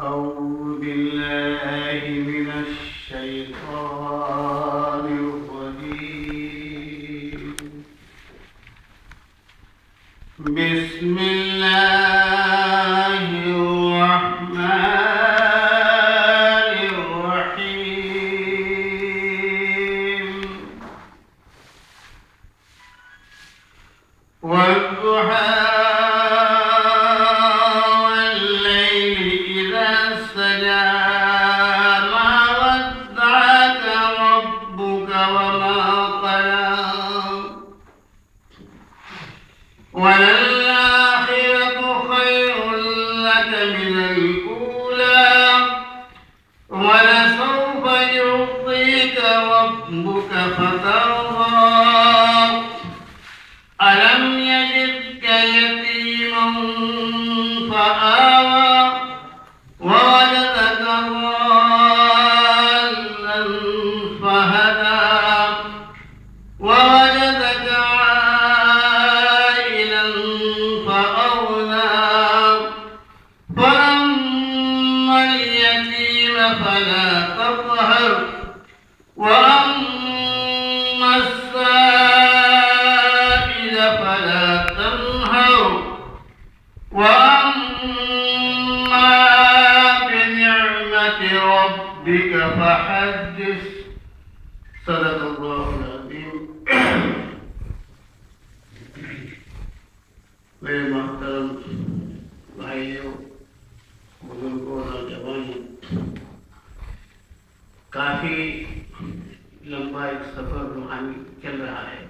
أعوذ بالله من الشيطان الرجيم. بسم الله الرحمن الرحيم. والضحى وللآخرة خير لك من الأولى ولسوف يعطيك ربك فترضى ألم يجدك يتيما فآوى ووجدك ضالا فهدى ووجدك فلا تقهر وأما السائل فلا تنهر وأما بنعمة ربك فحدث. صدق الله العظيم. میرے محترم بھائیوں، بزرگوں، نوجوانوں، کافی لمبا ایک سفر روحانی چل رہا ہے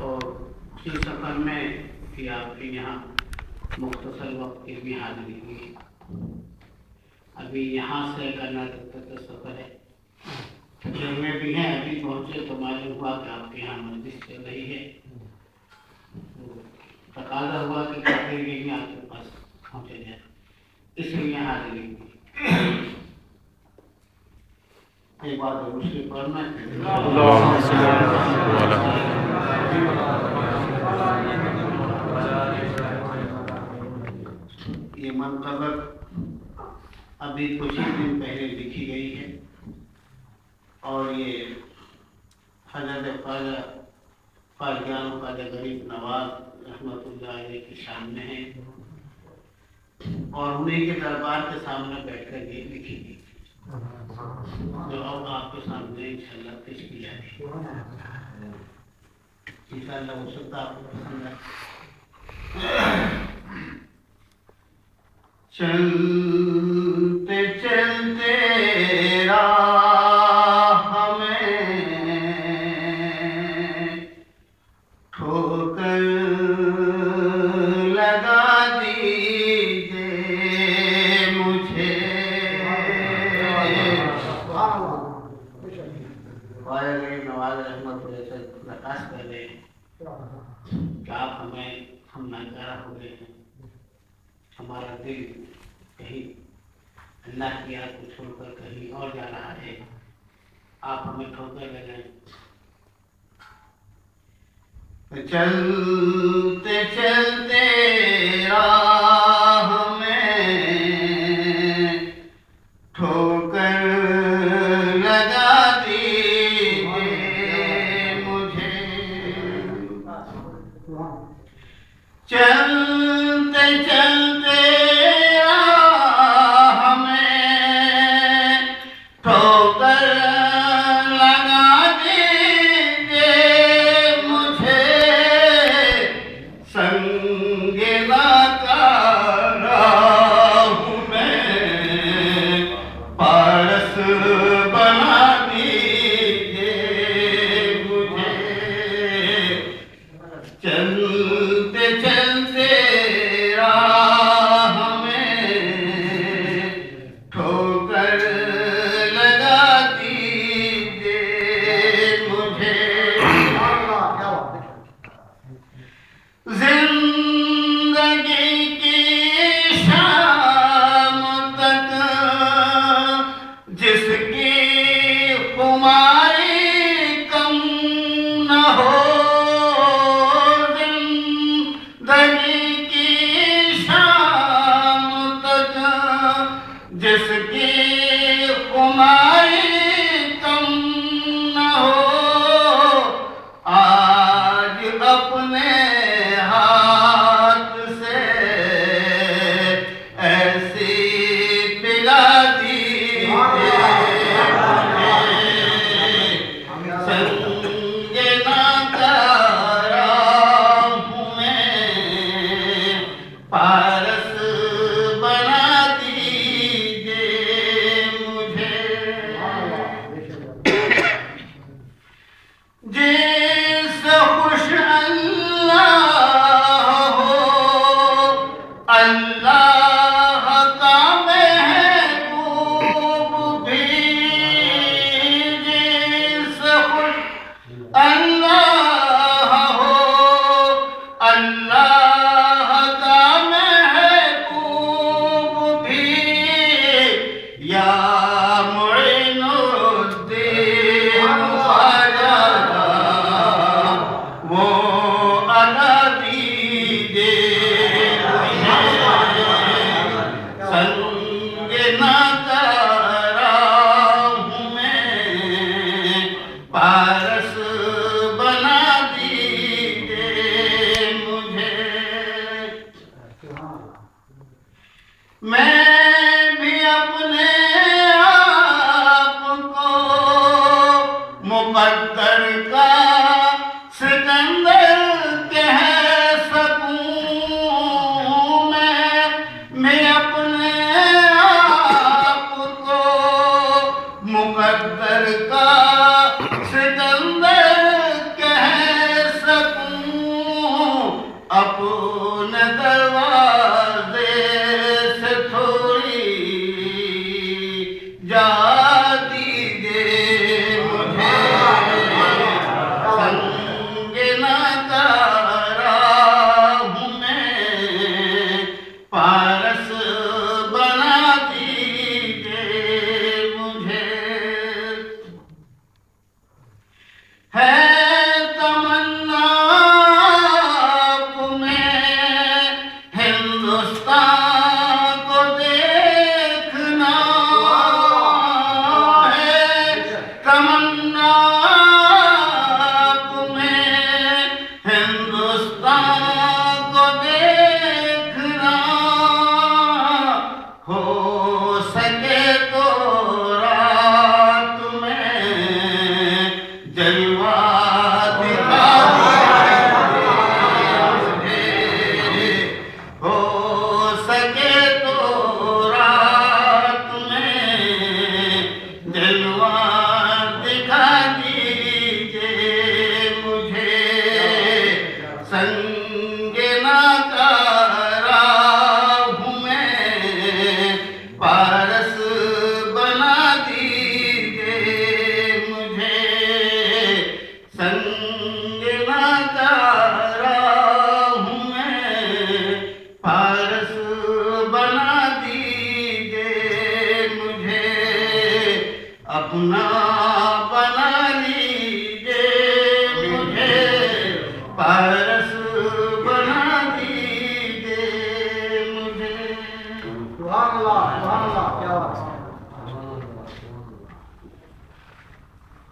اور اسی سفر میں بھی آپ کے یہاں مختصر وقت کی بھی حاضری ہوئی. ابھی یہاں سے کرناٹک تک کا سفر ہے، جب میں بھی ہیں ابھی پہنچے تو معلوم ہوا کہ آپ کے یہاں مجلس چل رہی ہے. تقاضا ہوا کہ کافی میں آپ کے پاس پہنچے جائے، اس لیے حاضری ہوئی. ایک بات ہے مسلم پڑھنا ہے. یہ منقبت ابھی کچھ ہی دن پہلے لکھی گئی ہے اور یہ حضرت خواجہ غریب نواز رحمۃ اللہ علیہ کے سامنے ہے اور انہیں کے دربار کے سامنے بیٹھ کر یہ لکھی گئی جو اب آپ کے سامنے انشاءاللہ پیش کی جائے گی. انشاءاللہ وہ سب آپ کو پسند ہے. چلتے چلتے راہ میں ٹھوکر لگا دیجیے مجھے. نواز رحمت سے نقاش کر رہے ہیں کہ آپ ہم ناکارہ ہو گئے ہیں، ہمارا دل کہیں اللہ کی یاد کو چھوڑ کر کہیں اور جا رہا ہے، آپ ہمیں ٹھوکر لگائیں. چلتے چلتے راہ میں ٹھوکر لگا چلتے چلتے راہ میں ٹھوکر لگا دیجیے مجھے. سنگ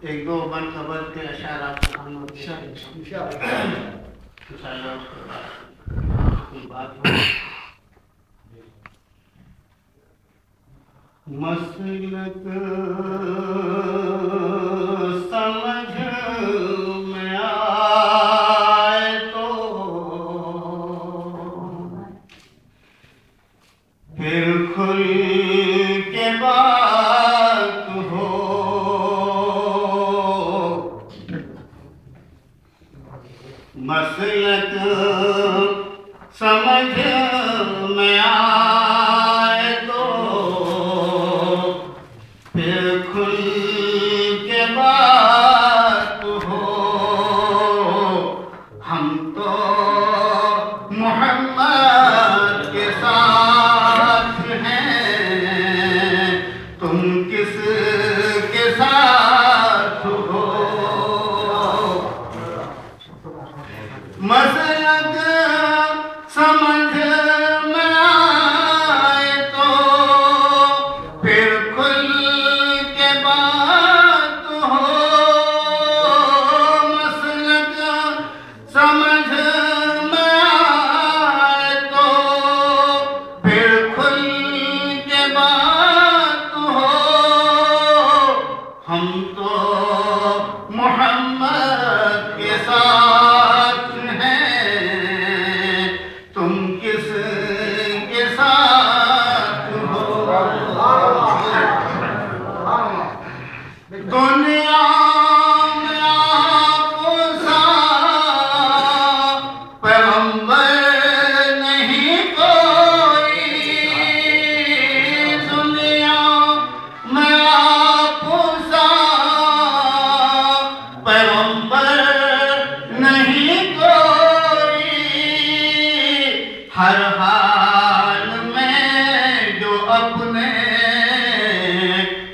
ایک دو بن قبل کے اشعار آپ کو ہم لوگ انشاءاللہ اس کے بعد کوئی بات ہو. مسلک سمجھ میں آئے تو پھر کھل کے بات ہو. مسلک سمجھ میں آئے تو پھر کھل کے بات ہو. ہم تو محمد کے ساتھ ہیں، تم کس کے ساتھ ہو. مسلک سمجھ میں آئے ہر حال میں جو اپنے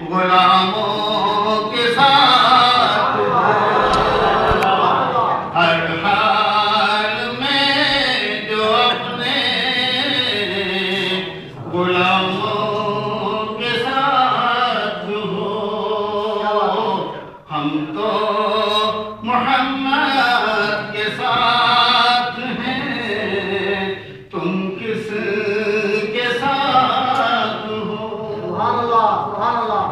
غلاموں کے ساتھ، ہر حال میں جو اپنے غلاموں کے ساتھ ہو، ہم تو محمد کے ساتھ ہیں، تم کس کے ساتھ ہو؟ سبحان اللہ، سبحان اللہ۔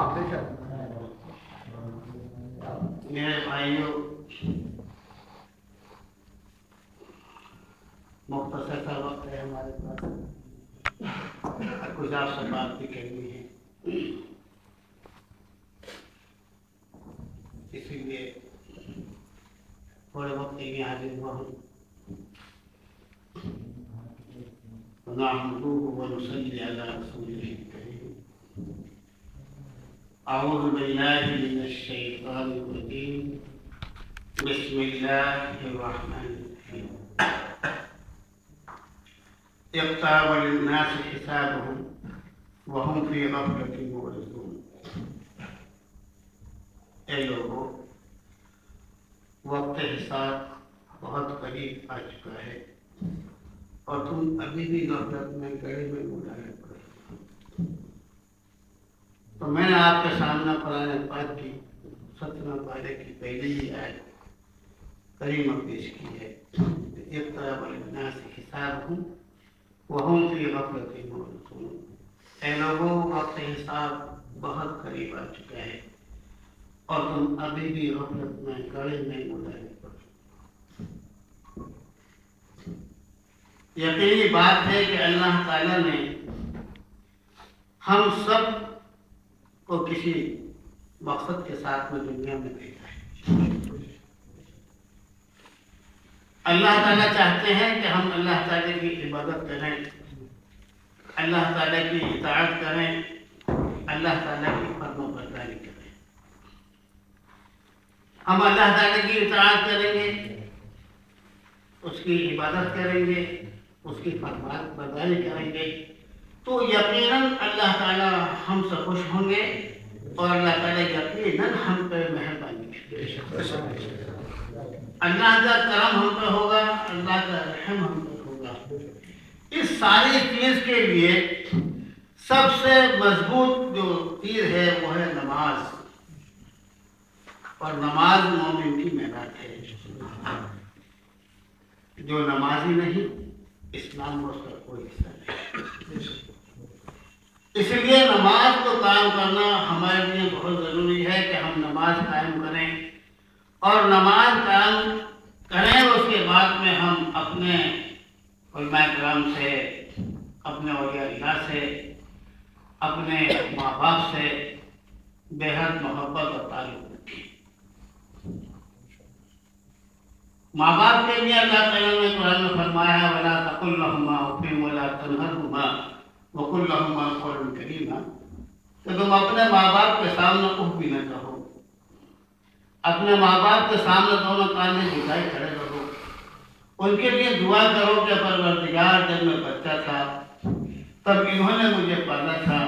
میرے بھائیوں، مختصر سا وقت ہے ہمارے پاس، کچھ آپ سے بات بھی کرنی ہے، اسی لیے تھوڑے وقت کے لیے حاضر ہوا ہوں۔ نحمده ونصلي على رسوله الكريم۔ أعوذ بالله من الشيطان الرجيم، بسم الله الرحمن الرحيم۔ اقترب للناس حسابهم وهم في غفلة معرضون۔ اے لوگوں، وقت حساب بہت قریب آ چکا ہے اور تم ابھی بھی غفلت میں گڑے میں مڈالے پڑے ہو۔ تو میں نے آپ کے سامنے قرآن پاک کی 17 پارے کی پہلی ہی آیت کریمہ پیش کی ہے۔ اقترب للناس حسابهم وهم في غفلة معرضون۔ اے لوگوں، وقت حساب بہت قریب آ چکا ہے اور تم ابھی بھی غفلت میں گڑے میں مڈالے پڑے۔ یقینی بات ہے کہ اللہ تعالیٰ نے ہم سب کو کسی مقصد کے ساتھ میں دنیا میں بھیجا ہے۔ اللہ تعالیٰ چاہتے ہیں کہ ہم اللہ تعالیٰ کی عبادت کریں، اللہ تعالیٰ کی اطاعت کریں، اللہ تعالیٰ کی فرما برداری کریں۔ ہم اللہ تعالیٰ کی اطاعت کریں گے، اس کی عبادت کریں گے، اس کی فرما برداری کریں گے تو یقیناً اللہ تعالیٰ ہم سے خوش ہوں گے اور اللہ تعالیٰ یقیناً ہم پہ مہربانی کریں گے۔ اللہ کا کرم ہم پہ ہوگا، اللہ کا رحم ہم پہ ہوگا۔ اس ساری چیز کے لیے سب سے مضبوط جو تیر ہے وہ ہے نماز، اور نماز مومن کی معراج ہے۔ جو نمازی نہیں، اسلام میں اس کا کوئی حصہ نہیں۔ اس لیے نماز کو قائم کرنا ہمارے لیے بہت ضروری ہے کہ ہم نماز قائم کریں، اور نماز قائم کریں اس کے بعد میں ہم اپنے علماء کرام سے، اپنے اولیاء اللہ سے، اپنے ماں باپ سے بے حد محبت اور تعلق رکھیں۔ ماں باپ کے لیے اللہ تعالیٰ نے قرآن میں فرمایا ہے وَلَا تَقُلْ لَهُمَا أُفٍّ وَلَا تَنْهَرْهُمَا وَقُلْ لَهُمَا قَوْلًا كَرِيمًا، کہ تم اپنے ماں باپ کے سامنے اف بھی نہ کہو، اپنے ماں باپ کے سامنے دونوں کان میں جھکائے کھڑے رہو، ان کے لیے دعا کرو کہ پروردگار جب میں بچہ تھا تب انہوں نے مجھے پالا تھا،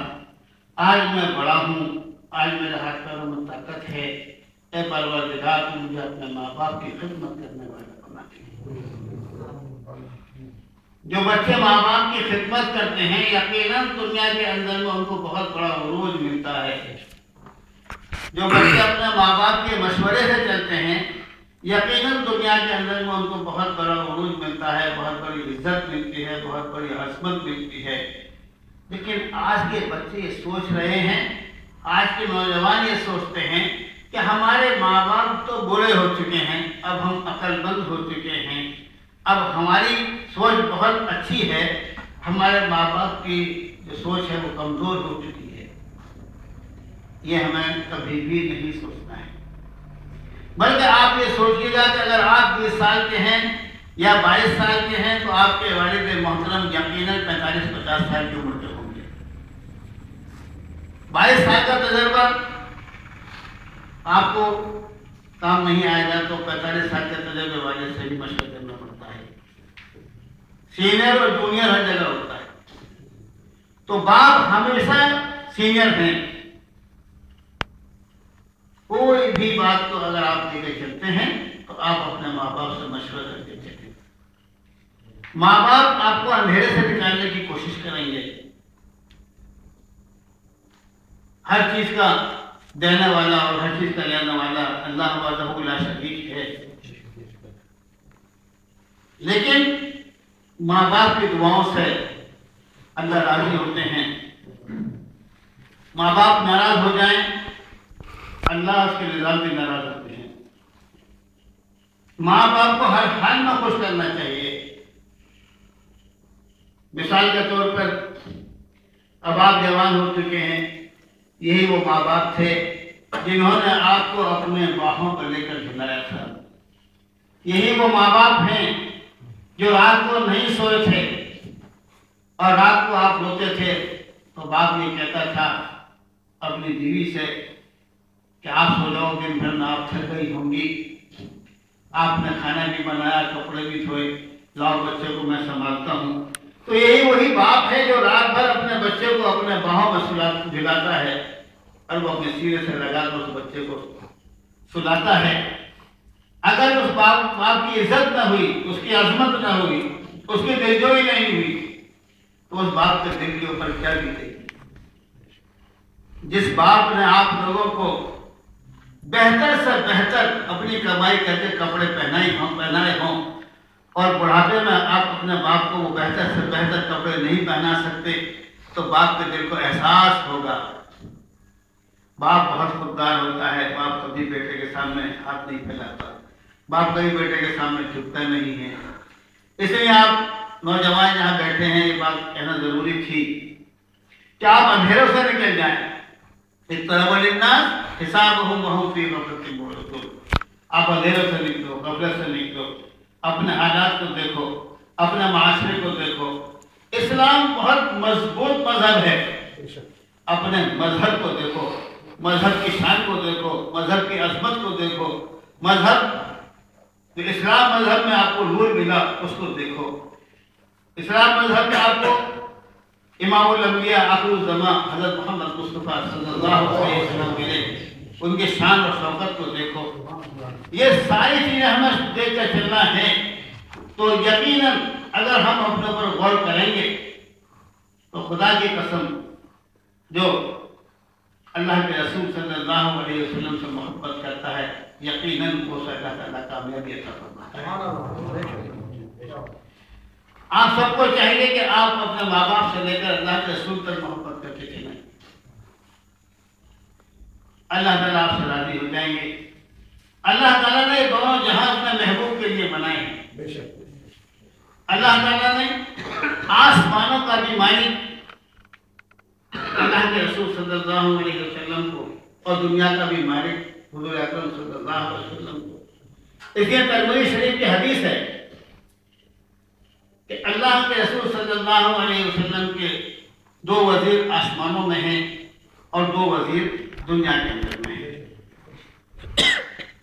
آج میں بڑا ہوں، آج میرے ہاتھ پیروں میں طاقت ہے، اے پروردگار تو مجھے اپنے ماں باپ کی خدمت کرنے والا بنا دے۔ جو بچے ماں باپ کی خدمت کرتے ہیں یقیناً دنیا کے اندر میں ان کو بہت بڑا عروج ملتا ہے۔ جو بچے اپنے ماں باپ کے مشورے سے چلتے ہیں یقیناً دنیا کے اندر میں ان کو بہت بڑا عروج ملتا ہے، بہت بڑی عزت ملتی ہے، بہت بڑی عظمت ملتی ہے۔ لیکن آج کے بچے یہ سوچ رہے ہیں، آج کے نوجوان یہ سوچتے ہیں کہ ہمارے ماں باپ تو برے ہو چکے ہیں، اب ہم عقل مند ہو چکے ہیں، اب ہماری سوچ بہت اچھی ہے، ہمارے ماں باپ کی جو سوچ ہے وہ کمزور ہو چکی ہے۔ یہ ہمیں کبھی بھی نہیں سوچنا ہے، بلکہ آپ یہ سوچیے گا کہ اگر آپ 20 سال کے ہیں یا 22 سال کے ہیں تو آپ کے والد محترم یقیناً 45-50 سال کی عمر کے ہوں گے۔ 22 سال کا تجربہ آپ کو کام نہیں آئے گا تو 45 سال کے تجربے والے سے بھی مشورہ کرنا پڑتا ہے۔ سینئر اور جونیئر ہر جگہ ہوتا ہے، تو باپ ہمیشہ سینئر ہیں. کوئی بھی بات کو اگر آپ لے کے چلتے ہیں تو آپ اپنے ماں باپ سے مشورہ کر کے چلیں. ماں باپ آپ کو اندھیرے سے نکالنے کی کوشش کریں گے. ہر چیز کا دینے والا اور ہر چیز کا لینے والا اللہ وحدہ لا شریک ہے، لیکن ماں باپ کی دعاؤں سے اللہ راضی ہوتے ہیں. ماں باپ ناراض ہو جائیں اللہ اس کے نظام بھی ناراض ہوتے ہیں. ماں باپ کو ہر حال میں خوش کرنا چاہیے. مثال کے طور پر اب آپ جوان ہو چکے ہیں، یہی وہ ماں باپ تھے جنہوں نے آپ کو اپنے باہوں پر لے کر جھلایا تھا. یہی وہ ماں باپ ہیں جو رات کو نہیں سوئے تھے اور رات کو آپ روتے تھے تو باپ یہ کہتا تھا اپنی بیوی سے کہ آپ سو جاؤ، دن بھر میں آپ تھک گئی ہوں گی، آپ نے کھانا بھی بنایا، کپڑے بھی دھوئے، لاؤ بچے کو میں سنبھالتا ہوں. تو یہی وہی باپ ہے جو رات بھر اپنے بچے کو اپنے باہوں میں جھلاتا ہے اور وہ اپنے سینے سے لگا کر اس بچے کو سلاتا ہے. اگر اس باپ کی عزت نہ ہوئی، اس کی عظمت نہ ہوئی، اس کی دلجوئی نہیں ہوئی تو اس باپ کے دل کے اوپر کیا بیتے گی؟ جس باپ نے آپ لوگوں کو بہتر سے بہتر اپنی کمائی کر کے کپڑے پہنائے ہوں اور بڑھاپے میں آپ اپنے باپ کو وہ بہتر سے بہتر کپڑے نہیں پہنا سکتے تو باپ کے دل کو احساس ہوگا. باپ بہت خوددار ہوتا ہے. باپ کبھی بیٹے کے سامنے ہاتھ نہیں پھیلاتا، باپ کبھی بیٹے کے سامنے جھکتا نہیں ہے. اس لیے آپ نوجوان یہاں بیٹھے ہیں، یہ بات کہنا ضروری تھی کہ آپ اندھیروں سے نکل جائیں. اقترب للناس حسابهم وهم في غفلة معرضون. آپ اندھیروں سے نکلو، غفلت سے نکلو، اپنے حالات کو دیکھو، اپنے معاشرے کو دیکھو. اسلام بہت مضبوط مذہب ہے. اپنے مذہب کو دیکھو، مذہب کی شان کو دیکھو، مذہب کی عظمت کو دیکھو. مذہب جو اسلام مذہب میں آپ کو نور ملا اس کو دیکھو. اسلام مذہب میں آپ کو امام الانبیاء آخر الزمان حضرت محمد مصطفیٰ صلی اللہ علیہ وسلم ملے، ان کے شان اور شوکت کو دیکھو. یہ ساری چیزیں ہمیں دیکھ کر چلنا ہے. تو یقیناً اگر ہم اپنے اوپر غور کریں گے تو خدا کی قسم جو اللہ کے رسول صلی اللہ علیہ وسلم سے محبت کرتا ہے یقیناً وہ اللہ تعالیٰ کامیابی عطا فرماتا ہے. آپ سب کو چاہیے کہ آپ اپنے ماں باپ سے لے کر اللہ کے رسول تک محبت کر کے چلیں. اللہ تعالیٰ آپ سے راضی ہو جائیں گے. اللہ تعالیٰ نے دونوں جہاں اپنے محبوب کے لیے بنائے ہیں. اللہ تعالیٰ نے آسمانوں کا بھی مالک اللہ کے رسول صلی اللہ علیہ وسلم کو اور دنیا کا بھی مالک حضور اکرم صلی اللہ علیہ وسلم کو. اس لیے ترمذی شریف کی حدیث ہے کہ اللہ کے رسول صلی اللہ علیہ وسلم کے 2 وزیر آسمانوں میں ہیں اور 2 وزیر دنیا کے اندر میں ہیں.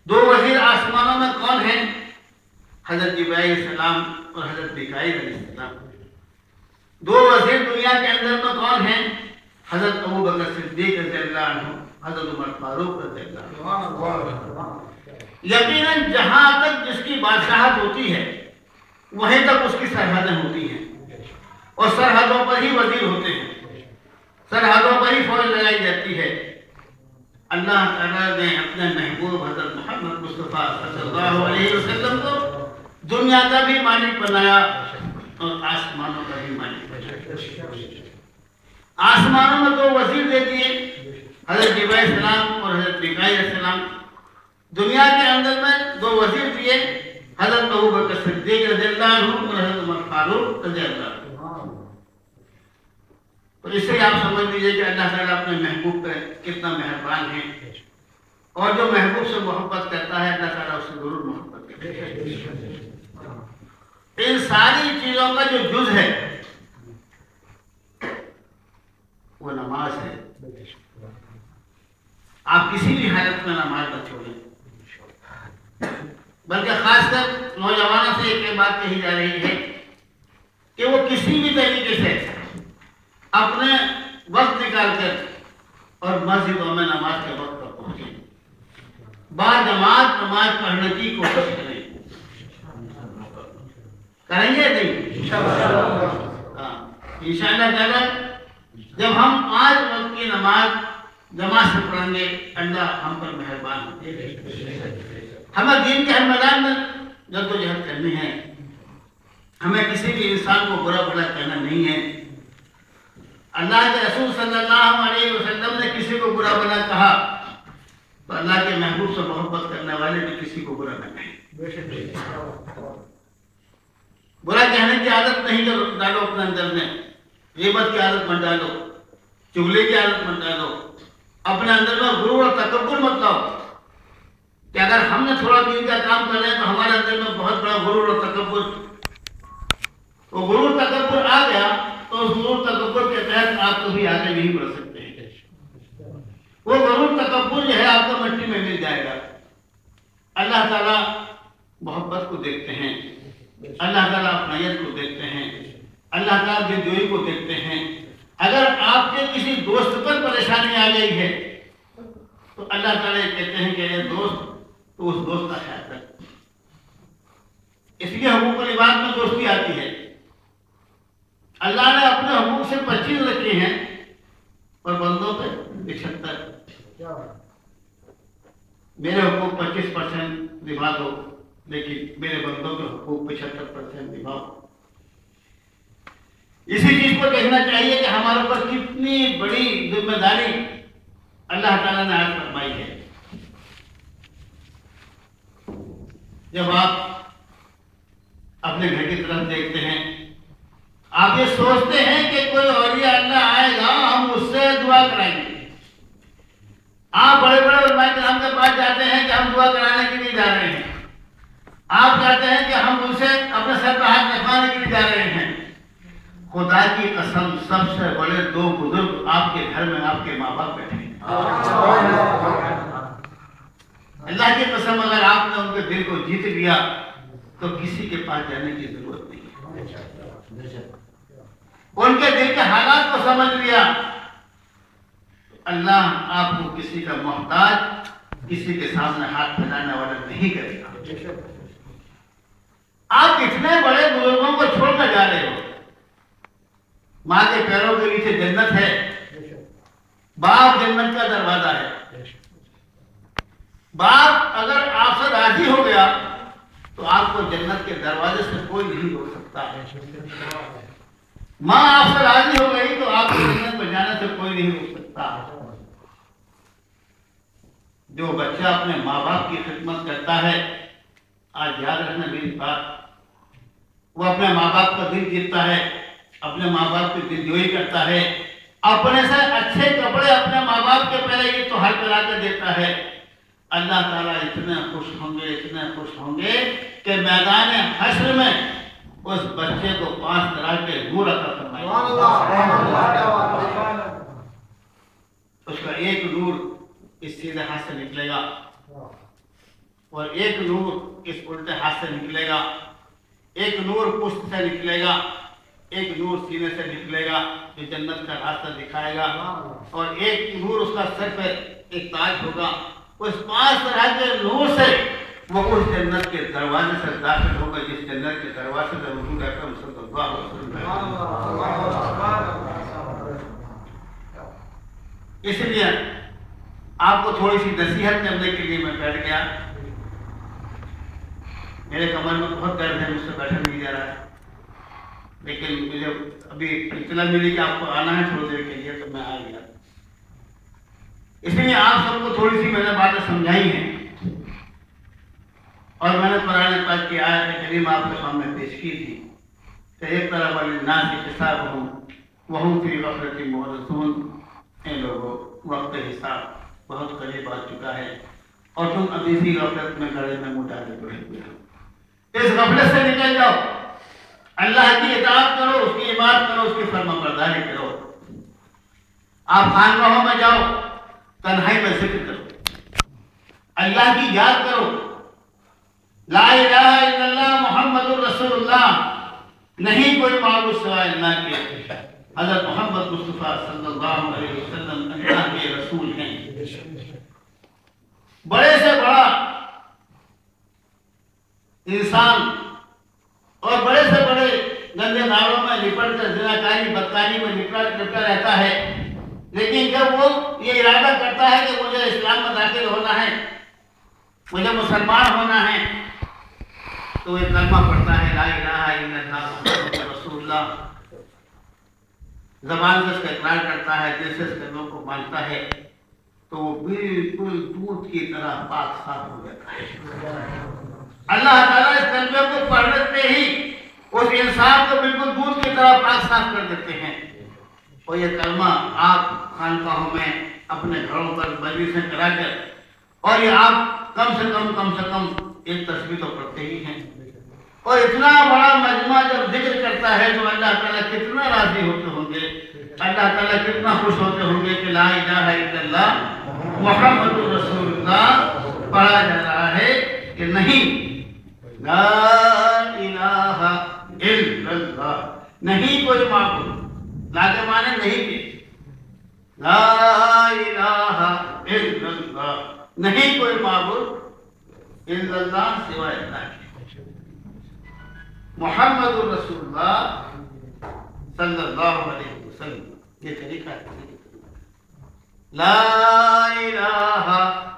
2 وزیر آسمانوں میں کون ہیں؟ حضرت جبرائیل علیہ السلام اور حضرت میکائیل علیہ السلام. 2 وزیر دنیا کے اندر میں کون ہیں؟ حضرت ابوبکر صدیق رضی اللہ عنہ، حضرت عمر فاروق رضی اللہ عنہ. یقیناً جہاں تک جس کی بادشاہت ہوتی ہے وہیں تک اس کی سرحدیں ہوتی ہیں اور سرحدوں پر ہی وزیر ہوتے ہیں، سرحدوں پر ہی فوج لگائی جاتی ہے. اللہ تعالیٰ نے اپنے محبوب حضرت محمد مصطفیٰ صلی اللہ علیہ وسلم کو دنیا کا بھی مالک بنایا اور آسمانوں کا بھی مالک بنایا. آسمانوں میں 2 وزیر دے دیے، حضرت جبرائیل السلام اور حضرت میکائیل السلام. دنیا کے اندر میں 2 وزیر دیے، حضرت ابوبکر صدیق رضی اللہ عنہ اور حضرت عمر فاروق رضی اللہ عنہ. تو اس سے آپ سمجھ لیجیے کہ اللہ تعالیٰ اپنے محبوب پہ کتنا مہربان ہے اور جو محبوب سے محبت کرتا ہے اللہ تعالیٰ اس سے ضرور محبت کرتا ہے. ان ساری چیزوں کا جو جز ہے وہ نماز ہے. آپ کسی بھی حالت میں نماز نہ چھوڑیں، بلکہ خاص کر نوجوانوں سے ایک بات کہی جا رہی ہے کہ وہ کسی بھی طریقے سے اپنے وقت نکال کر اور مسجدوں میں نماز کے وقت پر پہنچے، باجماعت نماز پڑھنے کی کوشش کریں گے نہیں؟ ہاں انشاءاللہ تعالی جب ہم 5 وقت کی نماز جماعت سے پڑھیں گے اللہ ہم پر مہربان ہوگا۔ ہمیں دین کے ہر میدان میں جدوجہد کرنی ہے، ہمیں کسی بھی انسان کو برا بھلا کہنا نہیں ہے۔ اللہ کے رسول صلی اللہ علیہ وسلم نے کسی کو برا بھلا کہا تو اللہ کے محبوب سے محبت کرنے والے بھی کسی کو برا نہ کہیں۔ برا کہنے کی عادت نہیں ڈالو اپنے اندر میں، غیبت کی عادت مت ڈالو، چغلی کی عادت مت ڈالو، اپنے اندر میں غرور اور تکبر مت لاؤ کہ اگر ہم نے تھوڑا دین کا کام کر رہے ہیں تو ہمارے اندر میں بہت بڑا غرور اور تکبر، وہ غرور تکبر آ گیا تو اس غرور تکبر کے تحت آپ کبھی آگے نہیں بڑھ سکتے ہیں۔ وہ غرور تکبر جو ہے آپ کو مٹی میں مل جائے گا۔ اللہ تعالیٰ محبت کو دیکھتے ہیں، اللہ تعالیٰ اپنائیت کو دیکھتے ہیں، اللہ تعالیٰ دلجوئی کو دیکھتے ہیں۔ اگر آپ کے کسی دوست پر پریشانی آ گئی ہے تو اللہ تعالیٰ کہتے ہیں کہ اے دوست تو اس دوست کا خیال رکھ۔ اس لیے حقوق العباد میں دوستی آتی ہے۔ اللہ نے اپنے حقوق سے 25 رکھے ہیں اور بندوں پہ 75۔ میرے حقوق 25% نبھا دو لیکن میرے بندوں کے حقوق 75% نبھاؤ۔ اسی چیز کو دیکھنا چاہیے کہ ہمارے اوپر کتنی بڑی ذمہ داری اللہ تعالیٰ نے عائد فرمائی ہے۔ جب آپ اپنے گھر کی طرف دیکھتے ہیں آپ یہ سوچتے ہیں کہ کوئی اولیاء اللہ آئے گا ہم اس سے دعا کرائیں گے۔ آپ بڑے بڑے علماء کرام کے پاس جاتے ہیں کہ ہم دعا کرانے کے لیے جا رہے ہیں، آپ کہتے ہیں کہ ہم ان سے اپنے سر پہ ہاتھ رکھوانے کے لیے جا رہے ہیں۔ خدا کی قسم سب سے بڑے 2 بزرگ آپ کے گھر میں آپ کے ماں باپ بیٹھے ہیں۔ اللہ کی قسم اگر آپ نے ان کے دل کو جیت لیا تو کسی کے پاس جانے کی ضرورت نہیں ہے۔ ان کے دل کے حالات کو سمجھ لیا اللہ آپ کو کسی کا محتاج، کسی کے سامنے ہاتھ پھیلانے والا نہیں کرے گا۔ آپ اتنے بڑے بزرگوں کو چھوڑ کر جا رہے ہو۔ ماں کے پیروں کے نیچے جنت ہے، باپ جنت کا دروازہ ہے۔ باپ اگر آپ سے راضی ہو گیا تو آپ کو جنت کے دروازے سے کوئی نہیں روک سکتا۔ ماں آپ سے راضی ہو گئی تو آپ کو جنت میں جانے سے کوئی نہیں روک سکتا۔ جو بچہ اپنے ماں باپ کی خدمت کرتا ہے، آج یاد رکھنا میری بات، وہ اپنے ماں باپ کا دل جیتتا ہے، اپنے ماں باپ کی دلجوئی کرتا ہے، اپنے سے اچھے کپڑے اپنے ماں باپ کے پہلے یہ تو ہر پہلا کے دیتا ہے۔ اللہ تعالیٰ اتنے خوش ہوں گے، اتنے خوش ہوں گے کہ میدان حشر میں اس بچے کو 5 طرح کے نور عطا فرمائے گا۔ اس کا ایک نور اس سیدھے ہاتھ سے نکلے گا اور ایک نور اس الٹے ہاتھ سے نکلے گا، ایک نور پشت سے نکلے گا، ایک نور سینے سے نکلے گا جو جنت کا راستہ دکھائے گا، اور ایک نور اس کا سر پہ ایک تاج ہوگا۔ اس 5 طرح کے نور سے وہ اس جنت کے دروازے سے داخل ہوگا جس جنت کے دروازے سے حضور اکرم صلی اللہ علیہ وسلم۔ اس لیے آپ کو تھوڑی سی نصیحت کرنے کے لیے میں بیٹھ گیا۔ میرے کمر میں بہت درد ہے، مجھ سے بیٹھا نہیں جا رہا ہے، لیکن مجھے ابھی اطلاع ملی کہ آپ کو آنا ہے تھوڑی دیر کے لیے تو میں آ گیا۔ اس لیے آپ سب کو تھوڑی سی میں نے باتیں سمجھائی ہیں اور میں نے قرآن پاک کی آیت کریم آپ کے سامنے پیش کی تھی کہ اقترب للناس حسابهم وهم فی غفلۃ معرضون۔ اے لوگوں، وقت حساب بہت قریب آ چکا ہے اور تم ابھی بھی غفلت میں گڑھے میں منہ ڈالے پڑے ہوئے ہو۔ اس غفلت سے نکل جاؤ، اللہ کی اطاعت کرو، اس کی عبادت کرو، اس کی فرما برداری کرو۔ آپ خانقاہوں میں جاؤ، تنہائی میں ذکر کرو، اللہ کی یاد کرو، لا الہ الا اللہ محمد الرسول اللہ، نہیں کوئی معبود سوائے اللہ کے، حضرت محمد مصطفیٰ صلی اللہ علیہ وسلم اللہ کے رسول ہیں۔ بڑے سے بڑا انسان اور بڑے سے بڑے گندے نالوں میں لپٹ کر زناکاری بدکاری میں لپٹا رہتا ہے، لیکن جب وہ یہ ارادہ کرتا ہے کہ مجھے اسلام میں داخل ہونا ہے، مجھے مسلمان ہونا ہے، تو وہ کلمہ پڑھتا ہے لا الہ الا اللہ محمد رسول اللہ، زبان سے اس کا اقرار کرتا ہے، دل سے اس کلموں کو مانتا ہے، تو وہ بالکل دودھ کی طرح پاک صاف ہو جاتا ہے۔ اللہ تعالیٰ اس کلمے کو پڑھنے پہ ہی اس انسان کو بالکل دودھ کی طرح پاک صاف کر دیتے ہیں۔ اور یہ کلمہ آپ خانقاہوں میں اپنے گھروں پر مجلسیں کرا کر، اور یہ آپ کم سے کم ایک تسبیح تو پڑھتے ہی ہیں، اور اتنا بڑا مجمع جب ذکر کرتا ہے تو اللہ تعالیٰ کتنا راضی ہوتے ہوں گے، اللہ تعالیٰ کتنا خوش ہوتے ہوں گے کہ لا الہ الا اللہ محمد رسول اللہ پڑھا جا رہا ہے کہ نہیں، لا الہ الا اللہ، نہیں کوئی معبود، لا کے معنی نہیں کے، لا الہ الا اللہ، نہیں کوئی معبود الا اللہ سوائے اللہ کے، محمد رسول اللہ صلی اللہ علیہ وسلم، یہ طریقہ ہے، لا الہ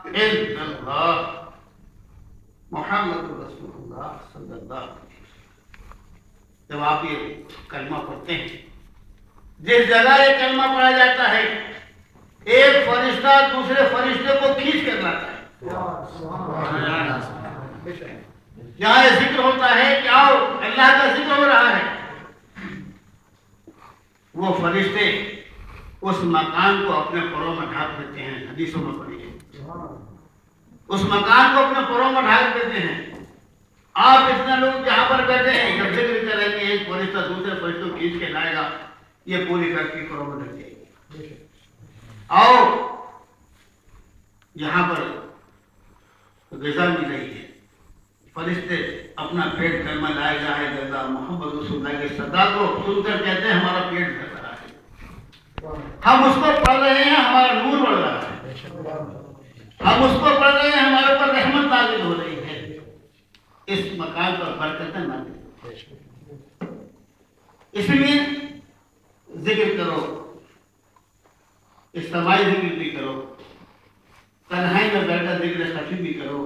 الا اللہ محمد رسول اللہ صلی اللہ علیہ وسلم۔ جب آپ یہ کلمہ پڑھتے ہیں، جس جگہ یہ کلمہ پڑھا جاتا ہے، ایک فرشتہ دوسرے فرشتے کو کھینچ کر لاتا ہے۔ جہاں یہ ذکر ہوتا ہے کہ آؤ اللہ کا ذکر ہو رہا ہے، وہ فرشتے اس مکان کو اپنے پروں میں ڈھانپ دیتے ہیں، حدیثوں میں پڑھی ہے، اس مکان کو اپنے پروں میں ڈھانپ دیتے ہیں۔ آپ اتنے لوگ جہاں پر بیٹھے ہیں، جب ذکر کریں گے ایک فرشتہ دوسرے فرشتے کو کھینچ کے لائے گا، یہ پوری دھرتی پروں میں ڈھک جائے گی۔ آؤ یہاں پر غذا مل رہی ہے، فرشتے اپنا پیٹ کلمہ لا الہ الا اللہ محمد رسول اللہ کے صدا کو سن کر کہتے ہیں ہمارا پیٹ بھر رہا ہے، ہم اس کو پڑھ رہے ہیں، ہمارا نور بڑھ رہا ہے، ہم اس کو پڑھ رہے ہیں، ہمارے اوپر رحمت نازل ہو رہی ہے، اس مکان پر برکتیں نازل۔ اس لیے ذکر کرو، اجتماعی ذکر بھی کرو، تنہائی میں بیٹھا ذکر خفی بھی کرو،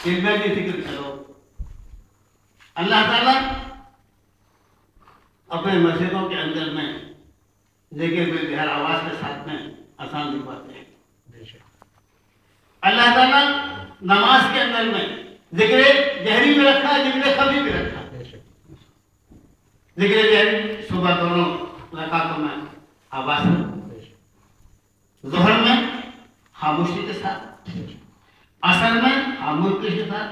دل میں بھی ذکر کرو۔ اللہ تعالیٰ اپنے مسجدوں کے اندر میں ذکر میں بہر آواز کے ساتھ میں آسان دکھواتے ہیں۔ اللہ تعالیٰ نماز کے اندر میں ذکر جہری بھی رکھا ہے، ذکر خفی بھی رکھا ہے۔ ذکر جہری صبح دونوں رکعتوں میں آواز میں، ظہر میں خاموشی کے ساتھ، عصر میں خاموشی کے ساتھ،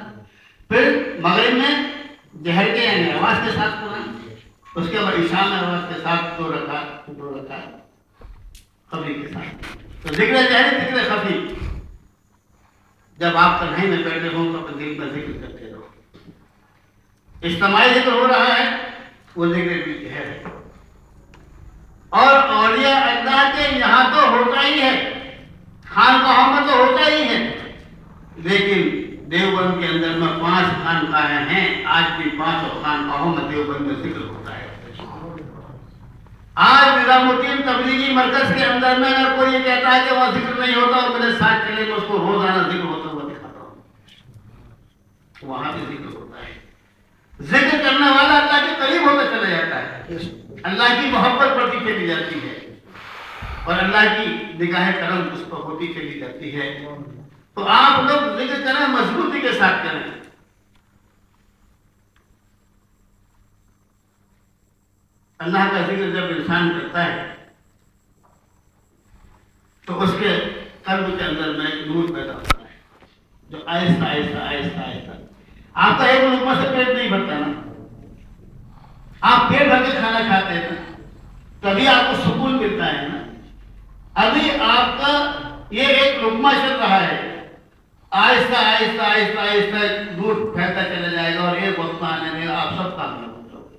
پھر مغرب میں جہر کے یعنی آواز کے ساتھ قرآن، اس کے بعد عشاء میں آواز کے ساتھ دو رکعت خفی کے ساتھ۔ تو ذکر جہری ذکر خفی، جب آپ تنہائی میں بیٹھے ہوں تو اپنے دل میں ذکر کرتے رہو۔ اجتماعی ذکر ہو رہا ہے، وہ ذکر بھی جہر ہے، اور اولیاء اللہ کے یہاں تو ہوتا ہی ہے، خانقاہوں میں تو ہوتا ہی ہے، لیکن دیوبند کے اندر میں 5 خانقاہیں ہیں، آج بھی 5 خانقاہوں میں دیوبند میں ذکر ہوتا ہے۔ آج نظام الدین تبلیغی مرکز کے اندر میں اگر کوئی یہ کہتا ہے کہ وہاں ذکر نہیں ہوتا اور میرے ساتھ چلے، میں اس کو روزانہ ذکر ہوتا ہوا دکھاتا ہوں، وہاں بھی ذکر ہوتا ہے۔ ذکر کرنے والا اللہ کے قریب ہوتا چلا جاتا ہے، اللہ کی محبت بڑھتی چلی جاتی ہے، اور اللہ کی نگاہ کرم اس پر ہوتی چلی جاتی ہے۔ تو آپ لوگ ذکر کریں، مضبوطی کے ساتھ کریں۔ اللہ کا ذکر جب انسان کرتا ہے تو اس کے قلب کے اندر میں ایک نور پیدا ہوتا ہے، جو آہستہ آہستہ آہستہ آہستہ، آپ کا ایک لقمہ سے پیٹ نہیں بھرتا نا، آپ پیٹ بھر کے کھانا کھاتے ہیں نا، تبھی آپ کو سکون ملتا ہے نا۔ ابھی آپ کا یہ ایک لقمہ چل رہا ہے، آہستہ آہستہ آہستہ آہستہ دودھ پھیلتا چلا جائے گا، اور ایک وقت آنے میں آپ سب کامیاب ہو جاؤ گے۔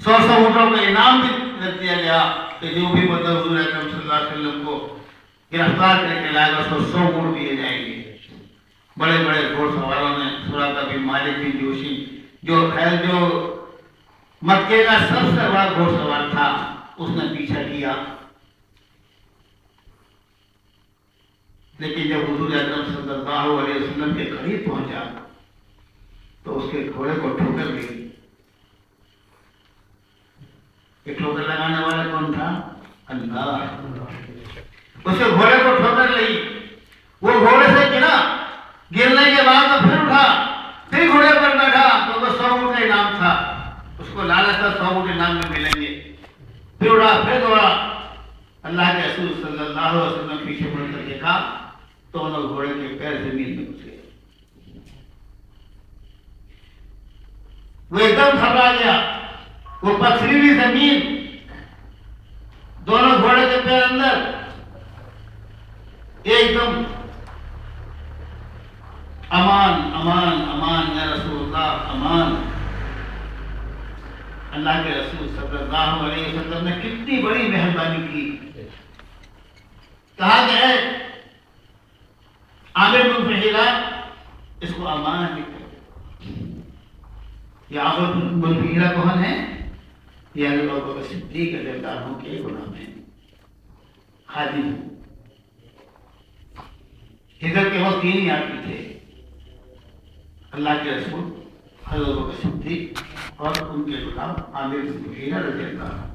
100 اونٹوں کا انعام بھی رکھ دیا گیا کہ جو بھی مطلب حضور اکرم صلی اللہ علیہ وسلم کو گرفتار کر کے لائے گا اس کو 100 اونٹ دیے جائیں گے۔ بڑے بڑے گھوڑ سواروں نے سراقہ بن مالک بن جوشی جو مکے کا سب سے بڑا گھوڑ سوار تھا، اس نے پیچھا کیا، لیکن جب حضور اکرم صلی اللہ علیہ وسلم کے قریب پہنچا تو اس کے گھوڑے کو ٹھوکر لگی۔ یہ ٹھوکر لگانے والا کون تھا؟ اللہ۔ اس کے گھوڑے کو ٹھوکر لگی، وہ گھوڑے سے گرا، گرنے کے بعد تو پھر اٹھا، پھر گھوڑے پر بیٹھا تو وہ 100 اونٹ کا انعام تھا، اس کو لالچ تھا 100 اونٹ انعام میں ملیں گے۔ پھر اڑا، پھر دوڑا، اللہ کے رسول صلی اللہ علیہ وسلم پیچھے مڑ کر دیکھا تو انہوں گھوڑے کے پیر زمین میں گھس گئے۔ وہ ایک دم گھبرا گیا، وہ پتھریلی زمین، دونوں گھوڑے کے پیر اندر، ایک دم امان امان امان یا رسول اللہ امان۔ اللہ کے رسول صلی اللہ علیہ وسلم نے کتنی بڑی مہربانی کی۔ کہا کہ ہے عامر بن فہیرہ اس کو امان لکھا۔ یہ عامر بن فہیرہ کون ہے؟ یہ ابو بکر صدیق رضی اللہ عنہ کے غلام ہیں، خادم۔ ہجرت کے وقت 3 آدمی تھے، اللہ کے رسول، حضرت ابو بکر صدیق اور ان کے غلام عامر بن فہیرہ رضی اللہ عنہ۔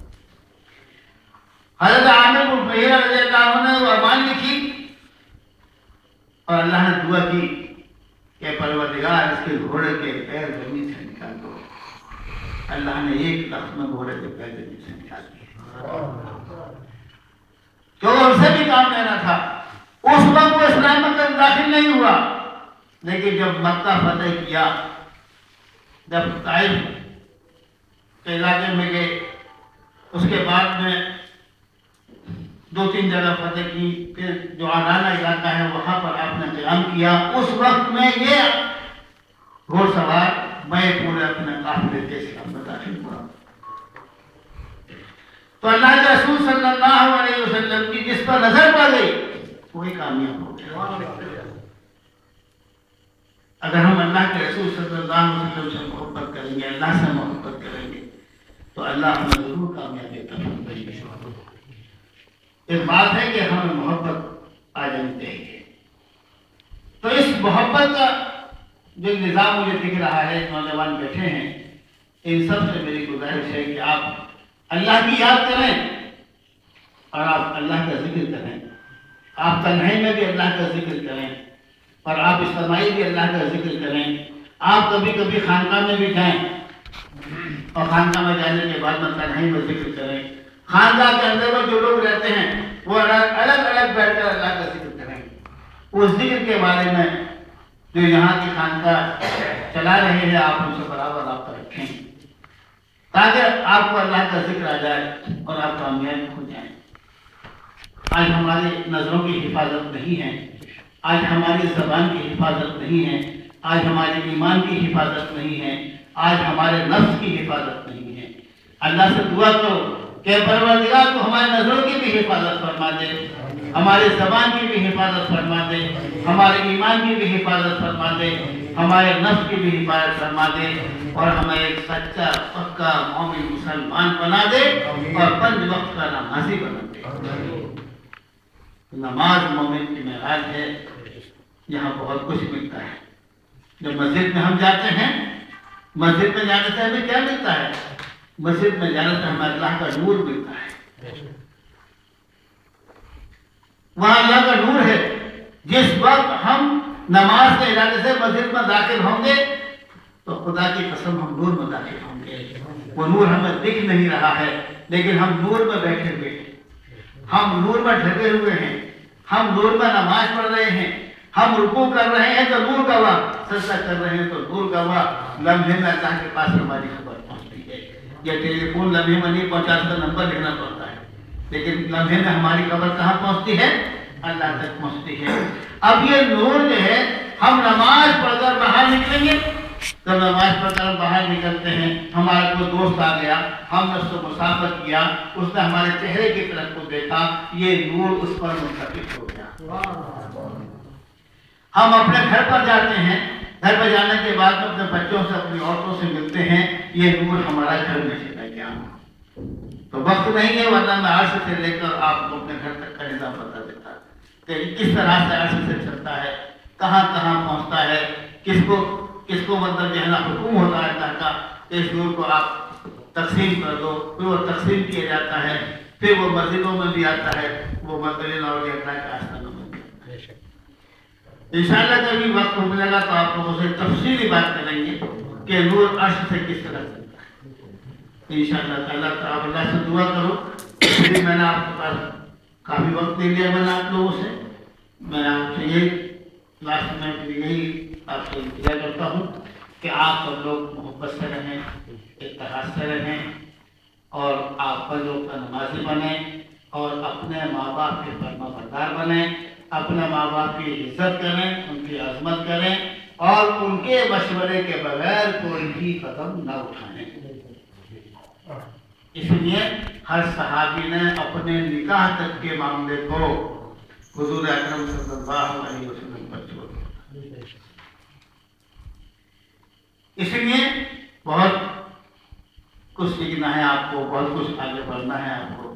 حضرت عامر بن فہیرہ رضی اللہ عنہ نے وہ امان لکھی اور اللہ نے دعا کی کہ پروردگار اس کے گھوڑے کے پیر زمین سے نکال دو۔ اللہ نے 1 لفظ میں گھوڑے کے پیر زمین سے نکال دیے، کیونکہ ان سے بھی کام لینا تھا۔ اس وقت وہ اسلام میں داخل نہیں ہوا، لیکن جب مکہ فتح کیا، جب طائف کے علاقے میں گئے، اس کے بعد میں 2-3 جگہ فتح کی، پھر جو آنانہ علاقہ ہے وہاں پر آپ نے قیام کیا۔ اس وقت میں یہ گھوڑ سوار میں پورے اپنے قافلے کے اسلام میں داخل ہوا۔ تو اللہ کے رسول صلی اللہ علیہ وسلم کی جس پر نظر پڑ گئی وہی کامیاب ہو گیا۔ اگر ہم اللہ کے رسول صلی اللہ علیہ وسلم سے محبت کریں گے، اللہ سے محبت کریں گے تو اللہ ہمیں ضرور کامیابی عطا فرمائے گا۔ ایک بات ہے کہ ہمیں محبت آ جانی چاہیے۔ تو اس محبت کا جو نظام مجھے دکھ رہا ہے، نوجوان بیٹھے ہیں، ان سب سے میری گزارش ہے کہ آپ اللہ کی یاد کریں اور آپ اللہ کا ذکر کریں، آپ تنہائی میں بھی اللہ کا ذکر کریں اور آپ اجتماعی بھی اللہ کا ذکر کریں۔ آپ کبھی کبھی خانقاہ میں بھی جائیں اور خانقاہ میں جانے کے بعد میں تنہائی میں ذکر کریں۔ خانقاہ کے اندر میں جو لوگ رہتے ہیں وہ الگ الگ بیٹھ کر اللہ کا ذکر کریں۔ اس ذکر کے بارے میں جو یہاں کی خانقاہ چلا رہے ہیں آپ ان سے برابر رابطہ رکھیں تاکہ آپ کو اللہ کا ذکر آ جائے اور آپ کامیاب ہو جائیں۔ آج ہماری نظروں کی حفاظت نہیں ہے، آج ہماری زبان کی حفاظت نہیں ہے، آج ہمارے ایمان کی حفاظت نہیں ہے، آج ہمارے نفس کی حفاظت نہیں ہے۔ اللہ سے دعا کرو کہ پروردگار کو ہماری نظروں کی بھی حفاظت فرما دے، ہماری زبان کی بھی حفاظت فرما دے، ہمارے ایمان کی بھی حفاظت فرما دے، ہمارے نفس کی بھی حفاظت فرما دے اور ہمیں ایک سچا پکا مومن مسلمان بنا دے اور 5 وقت کا نمازی بنا دے۔ نماز مومن کی معراج ہے، یہاں بہت کچھ ملتا ہے۔ جب مسجد میں ہم جاتے ہیں، مسجد میں جانے سے ہمیں کیا ملتا ہے؟ مسجد میں جانے سے ہمیں اللہ کا نور ملتا ہے۔ وہاں اللہ کا نور ہے۔ جس وقت ہم نماز کے ارادے سے مسجد میں داخل ہوں گے تو خدا کی قسم ہم نور میں داخل ہوں گے۔ وہ نور ہمیں دکھ نہیں رہا ہے لیکن ہم نور میں بیٹھے ہوئے ہیں، ہم نور میں ڈھکے ہوئے ہیں، ہم نور میں نماز پڑھ رہے ہیں، ہم رکوع کر رہے ہیں تو نور کا ہوا، سجدہ کر رہے ہیں تو نور کا ہوا۔ لمحے میں اللہ کے پاس ہماری خبر پہنچتی ہے۔ یہ ٹیلی فون لمحے میں نہیں پہنچا، اس کا نمبر لکھنا پڑتا ہے، لیکن لمحے میں ہماری خبر کہاں پہنچتی ہے؟ اللہ تک پہنچتی ہے۔ اب یہ نور جو ہے، ہم نماز پڑھ کر باہر نکلیں گے جب نماز پڑھ کر ہم باہر نکلتے ہیں، ہمارا کوئی دوست آ گیا، ہم نے اس سے مسافر کیا، اس نے ہمارے چہرے کی طرف کو دیکھا، یہ نور اس پر منتقل ہو گیا۔ ہم اپنے گھر پر جاتے ہیں، گھر پر جانے کے بعد اپنے بچوں سے، اپنی عورتوں سے ملتے ہیں، یہ نور ہمارا گھر میں چلا گیا۔ تو وقت نہیں ہے، ورنہ میں عرش سے لے کر آپ کو اپنے گھر تک کا نظام بتا دیتا کہ کس طرح سے عرش سے چلتا ہے، کہاں کہاں پہنچتا ہے، کس کو مطلب جو ہے نا حکم ہوتا ہے اللہ کا کہ اس نور کو آپ تقسیم کر دو، پھر وہ تقسیم کیا جاتا ہے، پھر وہ مسجدوں میں بھی آتا ہے، وہ مسجد اور اللہ کے آستانوں میں بھی آتا ہے۔ انشاءاللہ جب بھی وقت ملے گا تو آپ لوگوں سے تفصیلی بات کریں گے کہ نور عرش سے کس طرح چلتا ہے انشاءاللہ تعالیٰ۔ تو آپ اللہ سے دعا کرو۔ میں نے آپ کے پاس کافی وقت دے لیا، میں نے آپ لوگوں سے، میں آپ سے یہی لاسٹ میں یہی آپ سے انتظار کرتا ہوں کہ آپ سب لوگ محبت سے رہیں، اتحاد سے رہیں، اور آپ پر لوگ کا نمازی بنیں، اور اپنے ماں باپ کے فرما بردار بنیں، اپنے ماں باپ کی عزت کریں، ان کی عظمت کریں، اور ان کے مشورے کے بغیر کوئی بھی قدم نہ اٹھائیں۔ اس لیے ہر صحابی نے اپنے نکاح تک کے معاملے کو حضور اکرم صلی اللہ علیہ وسلم پر چھوڑ دیا۔ اس لیے بہت کچھ سیکھنا ہے آپ کو، بہت کچھ آگے بڑھنا ہے آپ کو۔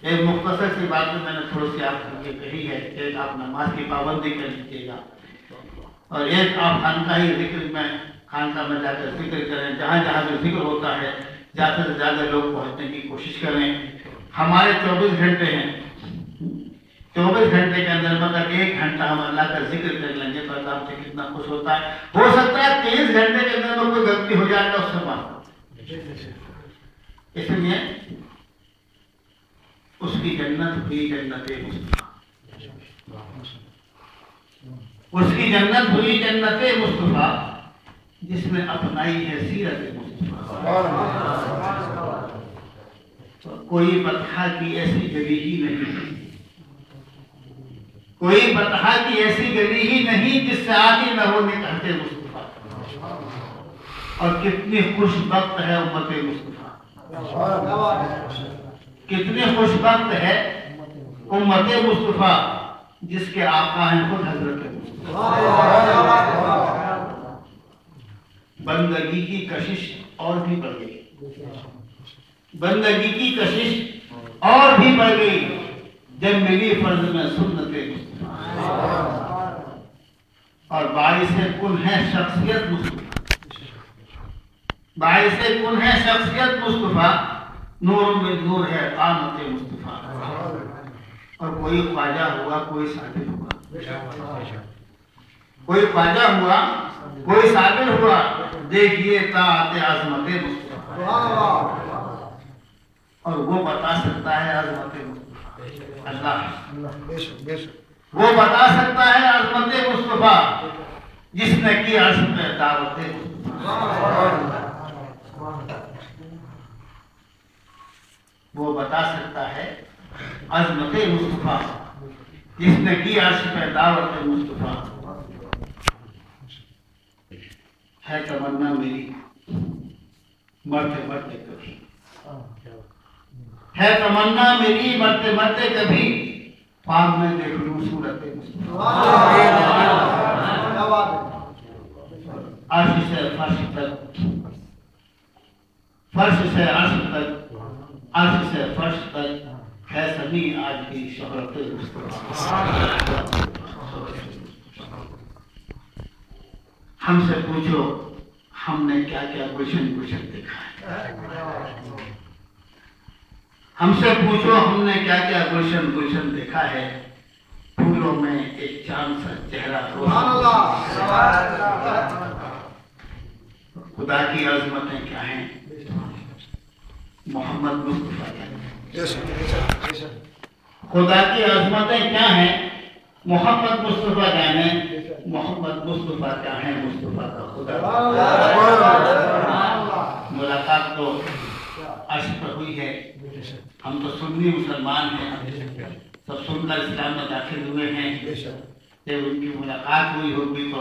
ایک مختصر سی بات میں نے تھوڑی سی آپ کو یہ کہی ہے، ایک آپ نماز کی پابندی کر لیجیے گا، اور ایک آپ خانقاہی ذکر میں، خانقاہ میں جا کر ذکر کریں، جہاں جہاں بھی ذکر ہوتا ہے زیادہ سے زیادہ لوگ پہنچنے کی کوشش کریں۔ ہمارے 24 گھنٹے ہیں، 24 گھنٹے کے اندر مگر 1 گھنٹہ ہم اللہ کا ذکر کر لیں گے تو اللہ ہم سے کتنا خوش ہوتا ہے۔ ہو سکتا ہے 23 گھنٹے کے اندر کوئی غلطی ہو جائے تو اس سے معاف، اس لیے اس کی جنت ہوئی جنت مصطفیٰ، اس کی جنت ہوئی جنت مصطفیٰ جس نے اپنائی ہے سیرت مصطفیٰ۔ کوئی بطحہ کی ایسی گلی ہی نہیں، کوئی بطحہ کی ایسی گلی ہی نہیں جس سے آگے نہ ہو نکہت مصطفیٰ، اور کتنی خوش بخت ہے امت مصطفیٰ، کتنی خوش بخت ہے امت مصطفیٰ جس کے آقا ہیں خود حضرت مصطفیٰ۔ بندگی کی کشش اور بھی بڑھ گئی، بندگی کی کشش اور بھی بڑھ گئی جب ملی فرض میں سنت مصطفیٰ، اور باعث کن ہے شخصیت مصطفیٰ، باعث کن ہے شخصیت مصطفیٰ، نور میں نور ہے قامت مصطفیٰ۔ اور کوئی خواجہ ہوا، کوئی سابر ہوا، کوئی خواجہ ہوا، کوئی سابر ہوا، دیکھیے طاعت عظمت مصطفیٰ، اور وہ بتا سکتا ہے عظمت مصطفیٰ، اللہ وہ بتا سکتا ہے عظمت مصطفیٰ جس نے کی عرش پہ دعوت مصطفیٰ، وہ بتا سکتا ہے عظمت مصطفیٰ جس نے کی عرش پہ دعوت مصطفیٰ۔ ہے تمنا میری مرتے مرتے کبھی، ہے تمنا میری مرتے مرتے کبھی، خواب میں دیکھ لوں صورت مصطفیٰ، عرش سے فرش تک، فرش سے عرش تک، عرش سے فرش تک ہے سمی آج کی شہرت مصطفیٰ۔ ہم سے پوچھو ہم نے کیا کیا گلشن گلشن دیکھا ہے، ہم سے پوچھو ہم نے کیا کیا گلشن گلشن دیکھا ہے، پھولوں میں ایک چاند سا چہرہ روشن، خدا کی عظمتیں کیا ہیں، محمد مصطفیٰ کیا ہیں، خدا کی عظمتیں کیا ہیں، محمد مصطفیٰ کیا ہیں، محمد مصطفیٰ کیا ہیں، مصطفیٰ کا خدا۔ ملاقات تو عرش پر ہوئی ہے، ہم تو سنی مسلمان ہیں، سب سن کر اسلام میں داخل ہوئے ہیں، جب ان کی ملاقات ہوئی ہوگی تو